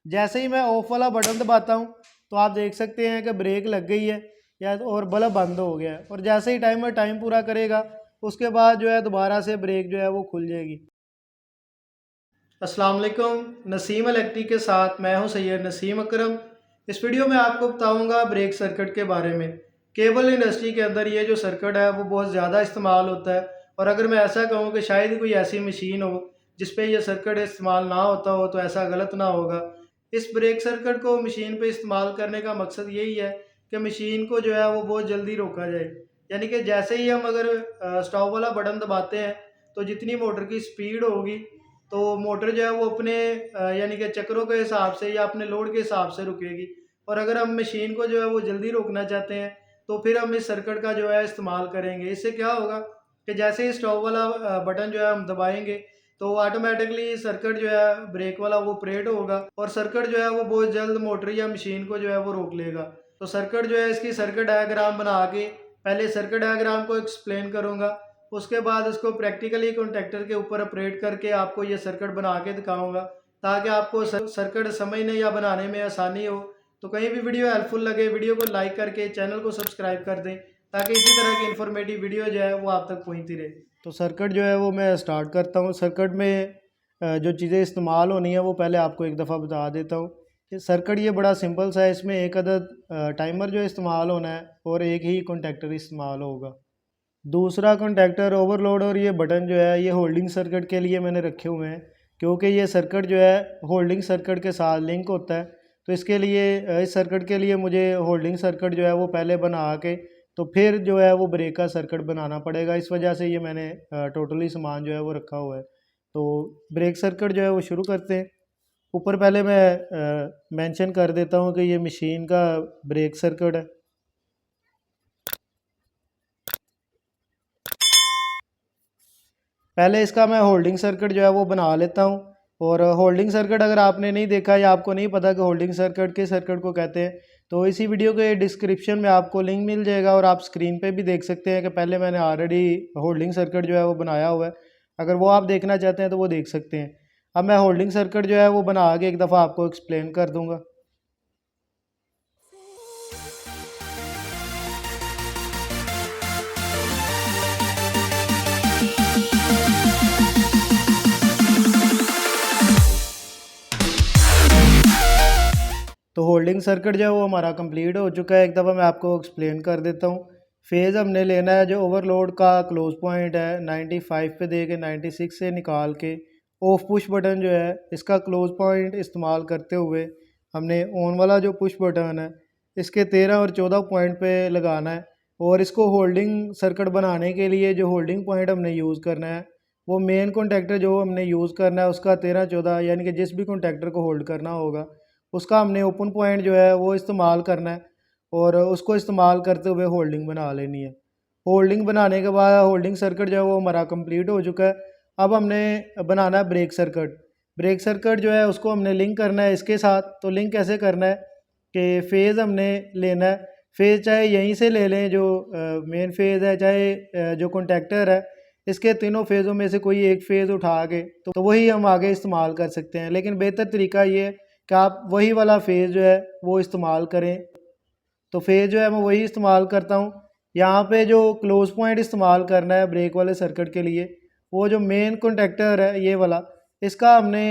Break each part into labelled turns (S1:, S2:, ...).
S1: जैसे ही मैं ऑफ वाला बटन दबाता हूँ तो आप देख सकते हैं कि ब्रेक लग गई है या और बल्ब बंद हो गया है। और जैसे ही टाइमर टाइम पूरा करेगा उसके बाद जो है दोबारा से ब्रेक जो है वो खुल जाएगी। अस्सलाम वालेकुम, नसीम इलेक्ट्रिक के साथ मैं हूं सैयद नसीम अकरम। इस वीडियो में आपको बताऊंगा ब्रेक सर्किट के बारे में। केबल इंडस्ट्री के अंदर ये जो सर्किट है वो बहुत ज़्यादा इस्तेमाल होता है। और अगर मैं ऐसा कहूँ कि शायद ही कोई ऐसी मशीन हो जिस पे ये सर्किट इस्तेमाल ना होता हो तो ऐसा गलत ना होगा। इस ब्रेक सर्किट को मशीन पे इस्तेमाल करने का मकसद यही है कि मशीन को जो है वो बहुत जल्दी रोका जाए। यानी कि जैसे ही हम अगर स्टॉप वाला बटन दबाते हैं तो जितनी मोटर की स्पीड होगी तो मोटर जो है वो अपने यानी कि चक्रों के हिसाब से या अपने लोड के हिसाब से रुकेगी। और अगर हम मशीन को जो है वो जल्दी रोकना चाहते हैं तो फिर हम इस सर्किट का जो है इस्तेमाल करेंगे। इससे क्या होगा कि जैसे ही स्टॉप वाला बटन जो है हम दबाएंगे तो ऑटोमेटिकली सर्किट जो है ब्रेक वाला वो ऑपरेट होगा और सर्किट जो है वो बहुत जल्द मोटर या मशीन को जो है वो रोक लेगा। तो सर्किट जो है इसकी सर्किट डायग्राम बना के पहले सर्किट डायग्राम को एक्सप्लेन करूँगा, उसके बाद उसको प्रैक्टिकली कॉन्टैक्टर के ऊपर ऑपरेट करके आपको ये सर्किट बना के दिखाऊंगा ताकि आपको सर्किट समझने या बनाने में आसानी हो। तो कहीं भी वीडियो हेल्पफुल लगे वीडियो को लाइक करके चैनल को सब्सक्राइब कर दें ताकि इसी तरह की इन्फॉर्मेटिव वीडियो जो है वो आप तक पहुंचती रहे। तो सर्किट जो है वो मैं स्टार्ट करता हूँ। सर्किट में जो चीज़ें इस्तेमाल होनी है वो पहले आपको एक दफ़ा बता देता हूँ। कि सर्किट ये बड़ा सिंपल सा है, इसमें एक अदद टाइमर जो इस्तेमाल होना है और एक ही कॉन्टैक्टर इस्तेमाल होगा। दूसरा कॉन्टैक्टर ओवरलोड और ये बटन जो है ये होल्डिंग सर्किट के लिए मैंने रखे हुए हैं, क्योंकि ये सर्किट जो है होल्डिंग सर्किट के साथ लिंक होता है। तो इसके लिए इस सर्किट के लिए मुझे होल्डिंग सर्किट जो है वो पहले बना के तो फिर जो है वो ब्रेक का सर्किट बनाना पड़ेगा। इस वजह से ये मैंने टोटली सामान जो है वो रखा हुआ है। तो ब्रेक सर्किट जो है वो शुरू करते हैं। ऊपर पहले मैं मेंशन कर देता हूँ कि ये मशीन का ब्रेक सर्किट है। पहले इसका मैं होल्डिंग सर्किट जो है वो बना लेता हूँ। और होल्डिंग सर्किट अगर आपने नहीं देखा या आपको नहीं पता कि होल्डिंग सर्किट किस सर्किट को कहते हैं तो इसी वीडियो के डिस्क्रिप्शन में आपको लिंक मिल जाएगा और आप स्क्रीन पे भी देख सकते हैं कि पहले मैंने ऑलरेडी होल्डिंग सर्किट जो है वो बनाया हुआ है। अगर वो आप देखना चाहते हैं तो वो देख सकते हैं। अब मैं होल्डिंग सर्किट जो है वो बना के एक दफ़ा आपको एक्सप्लेन कर दूँगा। तो होल्डिंग सर्किट जो है वो हमारा कंप्लीट हो चुका है। एक दफ़ा मैं आपको एक्सप्लेन कर देता हूँ। फेज़ हमने लेना है जो ओवरलोड का क्लोज पॉइंट है 95 पे दे के 96 से निकाल के ऑफ पुश बटन जो है इसका क्लोज पॉइंट इस्तेमाल करते हुए हमने ऑन वाला जो पुश बटन है इसके 13 और 14 पॉइंट पे लगाना है। और इसको होल्डिंग सर्किट बनाने के लिए जो होल्डिंग पॉइंट हमने यूज़ करना है वो मेन कॉन्टैक्टर जो हमने यूज़ करना है उसका 13-14 यानी कि जिस भी कॉन्टैक्टर को होल्ड करना होगा उसका हमने ओपन पॉइंट जो है वो इस्तेमाल करना है और उसको इस्तेमाल करते हुए होल्डिंग बना लेनी है। होल्डिंग बनाने के बाद होल्डिंग सर्किट जो है वो हमारा कंप्लीट हो चुका है। अब हमने बनाना है ब्रेक सर्किट। ब्रेक सर्किट जो है उसको हमने लिंक करना है इसके साथ। तो लिंक कैसे करना है कि फ़ेज़ हमने लेना है। फ़ेज़ चाहे यहीं से ले लें जो मेन फ़ेज़ है, चाहे जो कॉन्टैक्टर है इसके तीनों फ़ेज़ों में से कोई एक फ़ेज़ उठा के तो वही हम आगे इस्तेमाल कर सकते हैं। लेकिन बेहतर तरीका ये कि आप वही वाला फ़ेज़ जो है वो इस्तेमाल करें। तो फ़ेज़ जो है मैं वही इस्तेमाल करता हूँ। यहाँ पे जो क्लोज़ पॉइंट इस्तेमाल करना है ब्रेक वाले सर्किट के लिए वो जो मेन कॉन्टैक्टर है ये वाला इसका हमने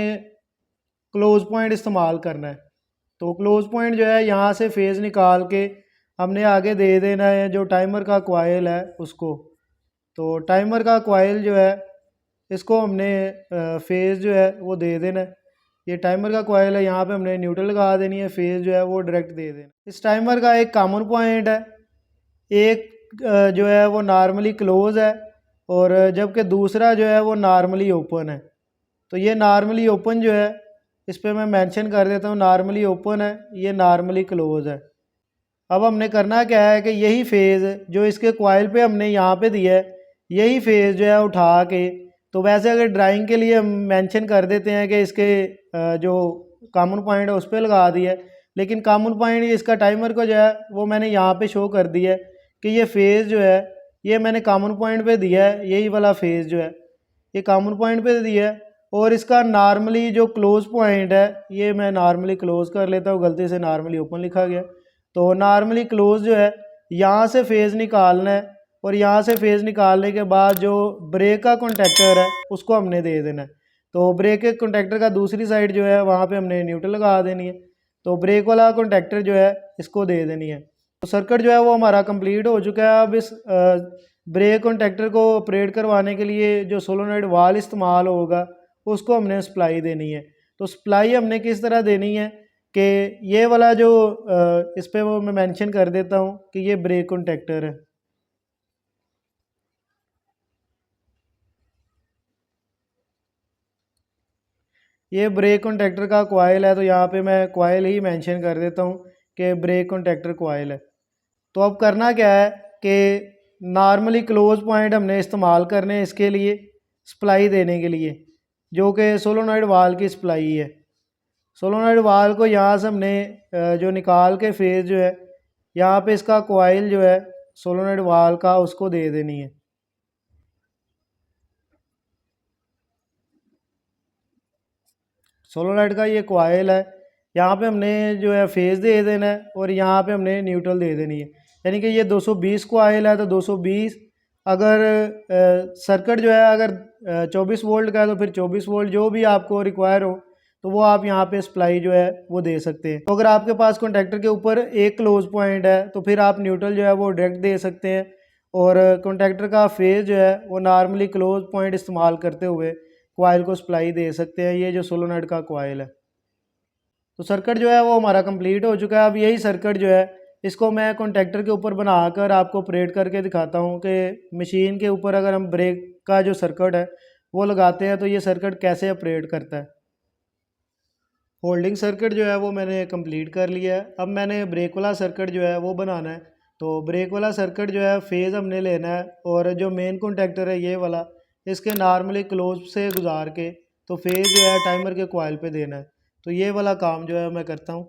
S1: क्लोज़ पॉइंट इस्तेमाल करना है। तो क्लोज़ पॉइंट जो है यहाँ से फ़ेज़ निकाल के हमने आगे दे देना है जो टाइमर का कॉइल है उसको। तो टाइमर का कॉइल जो है इसको हमने फ़ेज़ जो है वो दे देना है। ये टाइमर का कॉइल है, यहाँ पे हमने न्यूट्रल लगा देनी है, फेज़ जो है वो डायरेक्ट दे देना। इस टाइमर का एक कॉमन पॉइंट है, एक जो है वो नॉर्मली क्लोज़ है और जबकि दूसरा जो है वो नॉर्मली ओपन है। तो ये नॉर्मली ओपन जो है इस पर मैं मेंशन कर देता हूँ, नॉर्मली ओपन है, ये नॉर्मली क्लोज़ है। अब हमने करना क्या है कि यही फेज़ जो इसके कॉइल पे हमने यहाँ पे दिया है यही फेज़ जो है उठा के तो वैसे अगर ड्राइंग के लिए हम मेंशन कर देते हैं कि इसके जो कॉमन पॉइंट है उस पर लगा दिया है, लेकिन कॉमन पॉइंट इसका टाइमर को जो है वो मैंने यहाँ पे शो कर दिया है कि ये फेज़ जो है ये मैंने कॉमन पॉइंट पे दिया है, यही वाला फेज़ जो है ये कॉमन पॉइंट पे दिया है। और इसका नॉर्मली जो क्लोज पॉइंट है, ये मैं नॉर्मली क्लोज कर लेता हूँ, गलती से नॉर्मली ओपन लिखा गया। तो नॉर्मली क्लोज जो है यहाँ से फेज़ निकालना है, और यहाँ से फेज़ निकालने के बाद जो ब्रेक का कॉन्टैक्टर है उसको हमने दे देना है। तो ब्रेक के कॉन्टैक्टर का दूसरी साइड जो है वहाँ पे हमने न्यूट्रल लगा देनी है। तो ब्रेक वाला कॉन्टैक्टर जो है इसको दे देनी है। तो सर्किट जो है वो हमारा कंप्लीट हो चुका है। अब इस ब्रेक कॉन्टैक्टर को ऑपरेट करवाने के लिए जो सोलोनॉइड वाल इस्तेमाल होगा उसको हमने सप्लाई देनी है। तो सप्लाई हमने किस तरह देनी है कि ये वाला जो इस पर वो मैं मेंशन कर देता हूँ कि ये ब्रेक कॉन्टैक्टर है। ये ब्रेक कॉन्टैक्टर का कॉइल है, तो यहाँ पे मैं कॉइल ही मेंशन कर देता हूँ कि ब्रेक कॉन्टैक्टर कॉइल है। तो अब करना क्या है कि नॉर्मली क्लोज पॉइंट हमने इस्तेमाल करने हैं इसके लिए सप्लाई देने के लिए, जो कि सोलोनॉइड वाल की सप्लाई है। सोलोनॉइड वाल को यहाँ से हमने जो निकाल के फेज़ जो है यहाँ पे इसका कॉइल जो है सोलोनॉइड वाल का उसको दे देनी है। सोलोनॉइड का ये कॉइल है, यहाँ पे हमने जो है फेज़ दे देना है और यहाँ पे हमने न्यूट्रल दे देनी है। यानी कि ये 220 कॉइल है, तो 220 अगर सर्किट जो है अगर 24 वोल्ट का है तो फिर 24 वोल्ट जो भी आपको रिक्वायर हो तो वो आप यहाँ पे सप्लाई जो है वो दे सकते हैं। तो अगर आपके पास कॉन्टैक्टर के ऊपर एक क्लोज पॉइंट है तो फिर आप न्यूट्रल जो है वो डायरेक्ट दे सकते हैं, और कॉन्टैक्टर का फेज़ जो है वो नॉर्मली क्लोज पॉइंट इस्तेमाल करते हुए कॉइल को सप्लाई दे सकते हैं। ये जो सोलोनॉइड का कॉइल है। तो सर्किट जो है वो हमारा कंप्लीट हो चुका है। अब यही सर्किट जो है इसको मैं कॉन्टैक्टर के ऊपर बनाकर आपको ऑपरेट करके दिखाता हूँ कि मशीन के ऊपर अगर हम ब्रेक का जो सर्किट है वो लगाते हैं तो ये सर्किट कैसे ऑपरेट करता है। होल्डिंग सर्किट जो है वो मैंने कंप्लीट कर लिया है। अब मैंने ब्रेक वाला सर्किट जो है वो बनाना है। तो ब्रेक वाला सर्किट जो है फेज़ हमने लेना है, और जो मेन कॉन्टैक्टर है ये वाला इसके नॉर्मली क्लोज से गुजार के तो फेज़ जो है टाइमर के कॉइल पे देना है। तो ये वाला काम जो है मैं करता हूँ।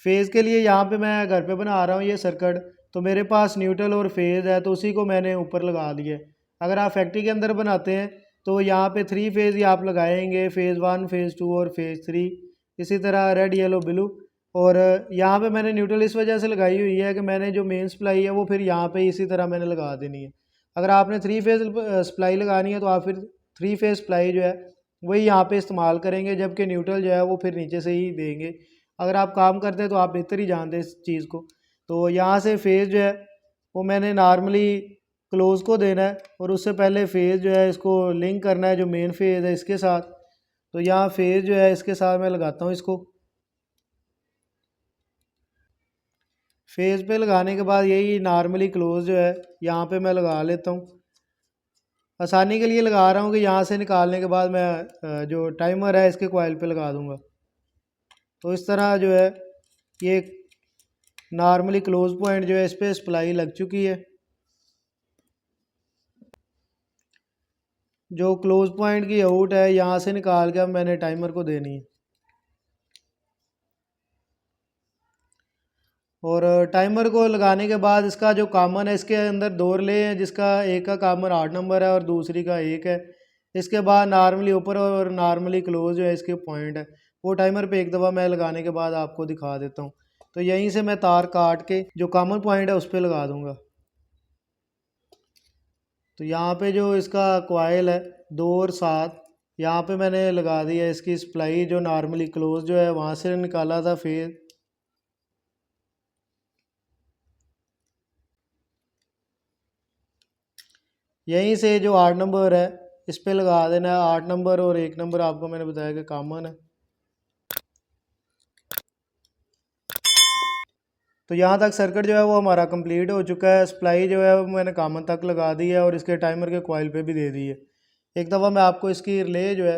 S1: फेज़ के लिए यहाँ पे मैं घर पे बना रहा हूँ ये सर्किट, तो मेरे पास न्यूट्रल और फेज़ है तो उसी को मैंने ऊपर लगा दिया है। अगर आप फैक्ट्री के अंदर बनाते हैं तो यहाँ पे 3 फेज़ ही आप लगाएंगे, फेज़ 1, फेज़ 2 और फेज़ 3, इसी तरह रेड येलो ब्लू। और यहाँ पे मैंने न्यूट्रल इस वजह से लगाई हुई है कि मैंने जो मेन सप्लाई है वो फिर यहाँ पे इसी तरह मैंने लगा देनी है। अगर आपने 3 फेज़ सप्लाई लगानी है तो आप फिर 3 फेज़ सप्लाई जो है वही यहाँ पे इस्तेमाल करेंगे, जबकि न्यूट्रल जो है वो फिर नीचे से ही देंगे। अगर आप काम करते हैं तो आप बेहतर ही जानते हैं इस चीज़ को। तो यहाँ से फेज़ जो है वो मैंने नॉर्मली क्लोज़ को देना है, और उससे पहले फेज़ जो है इसको लिंक करना है जो मेन फेज़ है इसके साथ। तो यहाँ फेज़ जो है इसके साथ मैं लगाता हूँ इसको। फेज़ पे लगाने के बाद यही नॉर्मली क्लोज़ जो है यहाँ पे मैं लगा लेता हूँ। आसानी के लिए लगा रहा हूँ कि यहाँ से निकालने के बाद मैं जो टाइमर है इसके कॉइल पे लगा दूँगा। तो इस तरह जो है ये नॉर्मली क्लोज पॉइंट जो है इस पर सप्लाई लग चुकी है। जो क्लोज पॉइंट की आउट है यहाँ से निकाल के अब मैंने टाइमर को देनी है। और टाइमर को लगाने के बाद इसका जो कामन है इसके अंदर 2 रिले हैं, जिसका एक का कामन 8 नंबर है और दूसरी का 1 है। इसके बाद नॉर्मली ऊपर और नॉर्मली क्लोज जो है इसके पॉइंट है वो टाइमर पे एक दफ़ा मैं लगाने के बाद आपको दिखा देता हूँ। तो यहीं से मैं तार काट के जो कॉमन पॉइंट है उस पर लगा दूँगा। तो यहाँ पे जो इसका कॉइल है 2 और 7 यहाँ पे मैंने लगा दी है इसकी सप्लाई, जो नॉर्मली क्लोज जो है वहाँ से निकाला था फेज। यहीं से जो 8 नंबर है इस पे लगा देना है। 8 नंबर और 1 नंबर आपको मैंने बताया कि कॉमन है। तो यहाँ तक सर्किट जो है वो हमारा कंप्लीट हो चुका है। सप्लाई जो है वो मैंने कॉमन तक लगा दी है और इसके टाइमर के कॉइल पे भी दे दी है। एक दफ़ा मैं आपको इसकी रिले जो है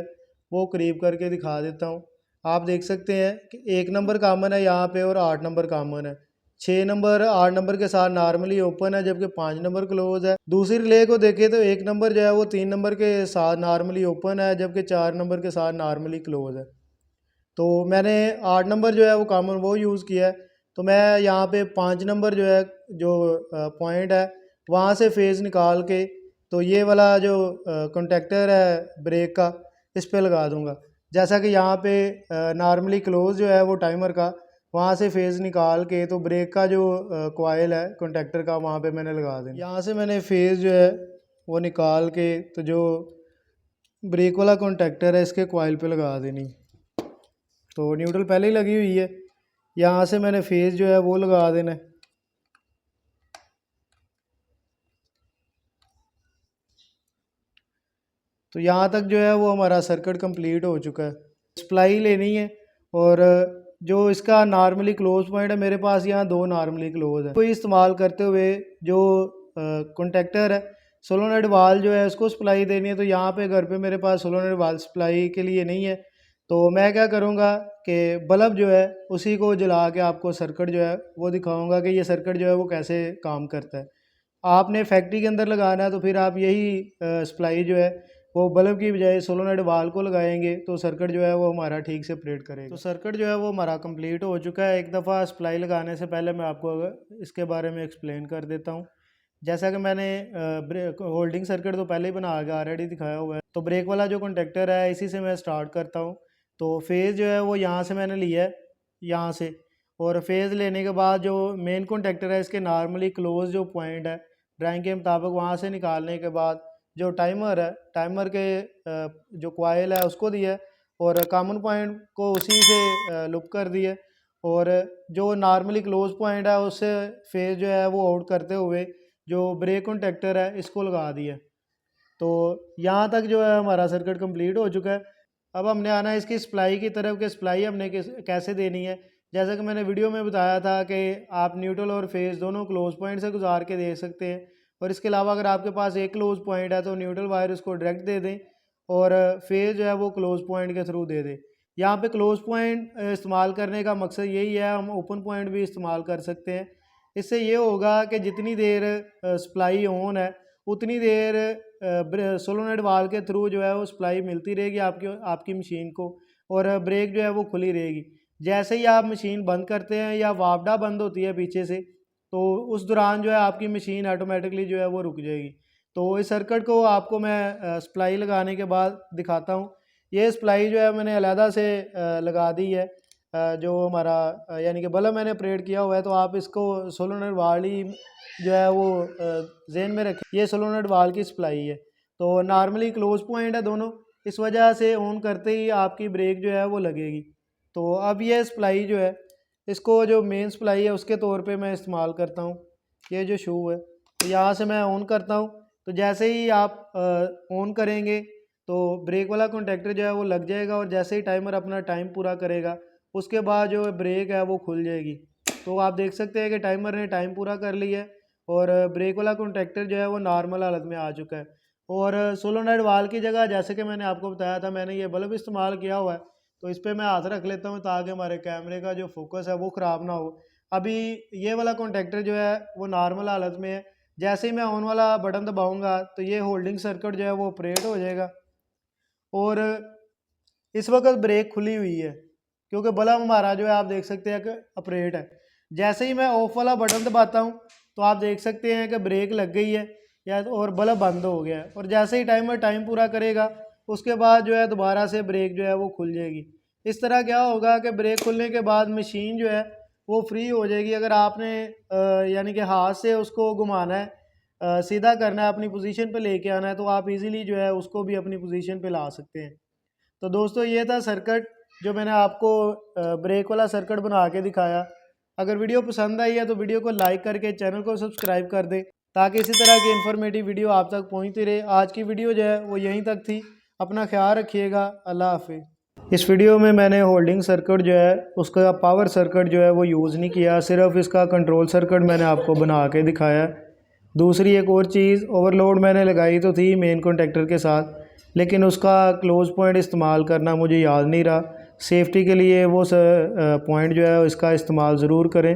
S1: वो करीब करके दिखा देता हूँ। आप देख सकते हैं कि 1 नंबर कॉमन है यहाँ पे और 8 नंबर कॉमन है। 6 नंबर 8 नंबर के साथ नॉर्मली ओपन है, जबकि 5 नंबर क्लोज है। दूसरी रिले को देखें तो 1 नंबर जो है वो 3 नंबर के साथ नॉर्मली ओपन है, जबकि 4 नंबर के साथ नॉर्मली क्लोज है। तो मैंने 8 नंबर जो है वो कॉमन वो यूज़ किया है। तो मैं यहाँ पे 5 नंबर जो है जो पॉइंट है वहाँ से फेज़ निकाल के तो ये वाला जो कॉन्टैक्टर है ब्रेक का इस पे लगा दूंगा। जैसा कि यहाँ पे नॉर्मली क्लोज जो है वो टाइमर का, वहाँ से फेज़ निकाल के तो ब्रेक का जो कॉइल है कॉन्टैक्टर का, वहाँ पे मैंने लगा देना। यहाँ से मैंने फेज़ जो है वो निकाल के तो जो ब्रेक वाला कॉन्टैक्टर है इसके कॉइल पे लगा देनी। तो न्यूट्रल पहले ही लगी हुई है, यहाँ से मैंने फेज़ जो है वो लगा देना है। तो यहाँ तक जो है वो हमारा सर्किट कंप्लीट हो चुका है। सप्लाई लेनी है और जो इसका नॉर्मली क्लोज पॉइंट है, मेरे पास यहाँ दो नॉर्मली क्लोज है, कोई इस्तेमाल करते हुए जो कॉन्टैक्टर है सोलोनॉइड वाल जो है उसको सप्लाई देनी है। तो यहाँ पे घर पे मेरे पास सोलोनॉइड वाल सप्लाई के लिए नहीं है, तो मैं क्या करूँगा कि बल्ब जो है उसी को जला के आपको सर्किट जो है वो दिखाऊँगा कि ये सर्किट जो है वो कैसे काम करता है। आपने फैक्ट्री के अंदर लगाना है तो फिर आप यही सप्लाई जो है वो बल्ब की बजाय सोलोनॉइड वाल को लगाएंगे तो सर्किट जो है वो हमारा ठीक से ऑपरेट करेगा। तो सर्किट जो है वो हमारा कंप्लीट हो चुका है। एक दफ़ा सप्लाई लगाने से पहले मैं आपको इसके बारे में एक्सप्लेन कर देता हूँ। जैसा कि मैंने ब्रेक होल्डिंग सर्किट तो पहले ही बना के ऑलरेडी दिखाया हुआ है। तो ब्रेक वाला जो कॉन्टैक्टर है इसी से मैं स्टार्ट करता हूँ। तो फेज़ जो है वो यहाँ से मैंने लिया है, यहाँ से, और फेज़ लेने के बाद जो मेन कॉन्टैक्टर है इसके नॉर्मली क्लोज जो पॉइंट है ड्राइंग के मुताबिक, वहाँ से निकालने के बाद जो टाइमर है, टाइमर के जो कॉइल है उसको दिया और कॉमन पॉइंट को उसी से लुप कर दिया, और जो नॉर्मली क्लोज पॉइंट है उससे फेज़ जो है वो आउट करते हुए जो ब्रेक कॉन्टैक्टर है इसको लगा दिया। तो यहाँ तक जो है हमारा सर्किट कंप्लीट हो चुका है। अब हमने आना है इसकी सप्लाई की तरफ कि सप्लाई हमने कैसे देनी है। जैसा कि मैंने वीडियो में बताया था कि आप न्यूट्रल और फेज़ दोनों क्लोज पॉइंट से गुजार के दे सकते हैं, और इसके अलावा अगर आपके पास एक क्लोज पॉइंट है तो न्यूट्रल वायर उसको डायरेक्ट दे दें और फेज़ जो है वो क्लोज पॉइंट के थ्रू दे दें। यहाँ पे क्लोज पॉइंट इस्तेमाल करने का मकसद यही है, हम ओपन पॉइंट भी इस्तेमाल कर सकते हैं। इससे ये होगा कि जितनी देर सप्लाई ऑन है उतनी देर सोलोनॉइड वाल के थ्रू जो है वो सप्लाई मिलती रहेगी आपकी मशीन को, और ब्रेक जो है वो खुली रहेगी। जैसे ही आप मशीन बंद करते हैं या वापडा बंद होती है पीछे से, तो उस दौरान जो है आपकी मशीन ऑटोमेटिकली जो है वो रुक जाएगी। तो इस सर्किट को आपको मैं सप्लाई लगाने के बाद दिखाता हूँ। ये सप्लाई जो है मैंने अलहदा से लगा दी है, जो हमारा यानी कि बल्ब मैंने ऑपरेट किया हुआ है। तो आप इसको सोलोनॉइड वाल ही जो है वो जेन में रखें। ये सोलोनॉइड वाल की सप्लाई है, तो नॉर्मली क्लोज पॉइंट है दोनों, इस वजह से ऑन करते ही आपकी ब्रेक जो है वो लगेगी। तो अब ये सप्लाई जो है इसको जो मेन सप्लाई है उसके तौर पे मैं इस्तेमाल करता हूँ। ये जो शू है तो यहाँ से मैं ऑन करता हूँ, तो जैसे ही आप ऑन करेंगे तो ब्रेक वाला कॉन्टैक्टर जो है वो लग जाएगा, और जैसे ही टाइमर अपना टाइम पूरा करेगा उसके बाद जो ब्रेक है वो खुल जाएगी। तो आप देख सकते हैं कि टाइमर ने टाइम पूरा कर लिया है और ब्रेक वाला कॉन्टैक्टर जो है वो नॉर्मल हालत में आ चुका है। और सोलोनॉइड वाल की जगह, जैसे कि मैंने आपको बताया था, मैंने ये बल्ब इस्तेमाल किया हुआ है। तो इस पर मैं हाथ रख लेता हूँ ताकि हमारे कैमरे का जो फोकस है वो ख़राब ना हो। अभी ये वाला कॉन्टैक्टर जो है वो नॉर्मल हालत में है। जैसे ही मैं ऑन वाला बटन दबाऊंगा तो ये होल्डिंग सर्किट जो है वो ऑपरेट हो जाएगा, और इस वक्त ब्रेक खुली हुई है क्योंकि बल्ब हमारा जो है आप देख सकते हैं कि ऑपरेट है। जैसे ही मैं ऑफ वाला बटन दबाता हूँ तो आप देख सकते हैं कि ब्रेक लग गई है या और बल्ब बंद हो गया है, और जैसे ही टाइमर टाइम पूरा करेगा उसके बाद जो है दोबारा से ब्रेक जो है वो खुल जाएगी। इस तरह क्या होगा कि ब्रेक खुलने के बाद मशीन जो है वो फ्री हो जाएगी। अगर आपने यानी कि हाथ से उसको घुमाना है, सीधा करना है, अपनी पोजीशन पे लेके आना है, तो आप इजीली जो है उसको भी अपनी पोजीशन पे ला सकते हैं। तो दोस्तों ये था सर्किट जो मैंने आपको ब्रेक वाला सर्किट बना के दिखाया। अगर वीडियो पसंद आई है तो वीडियो को लाइक करके चैनल को सब्सक्राइब कर दें ताकि इसी तरह की इन्फॉर्मेटिव वीडियो आप तक पहुंचती रहे। आज की वीडियो जो है वो यहीं तक थी। अपना ख्याल रखिएगा। अल्लाह हाफिज़। इस वीडियो में मैंने होल्डिंग सर्किट जो है उसका पावर सर्किट जो है वो यूज़ नहीं किया, सिर्फ इसका कंट्रोल सर्किट मैंने आपको बना के दिखाया। दूसरी एक और चीज़, ओवरलोड मैंने लगाई तो थी मेन कॉन्टैक्टर के साथ, लेकिन उसका क्लोज पॉइंट इस्तेमाल करना मुझे याद नहीं रहा। सेफ्टी के लिए वो पॉइंट जो है इसका इस्तेमाल ज़रूर करें।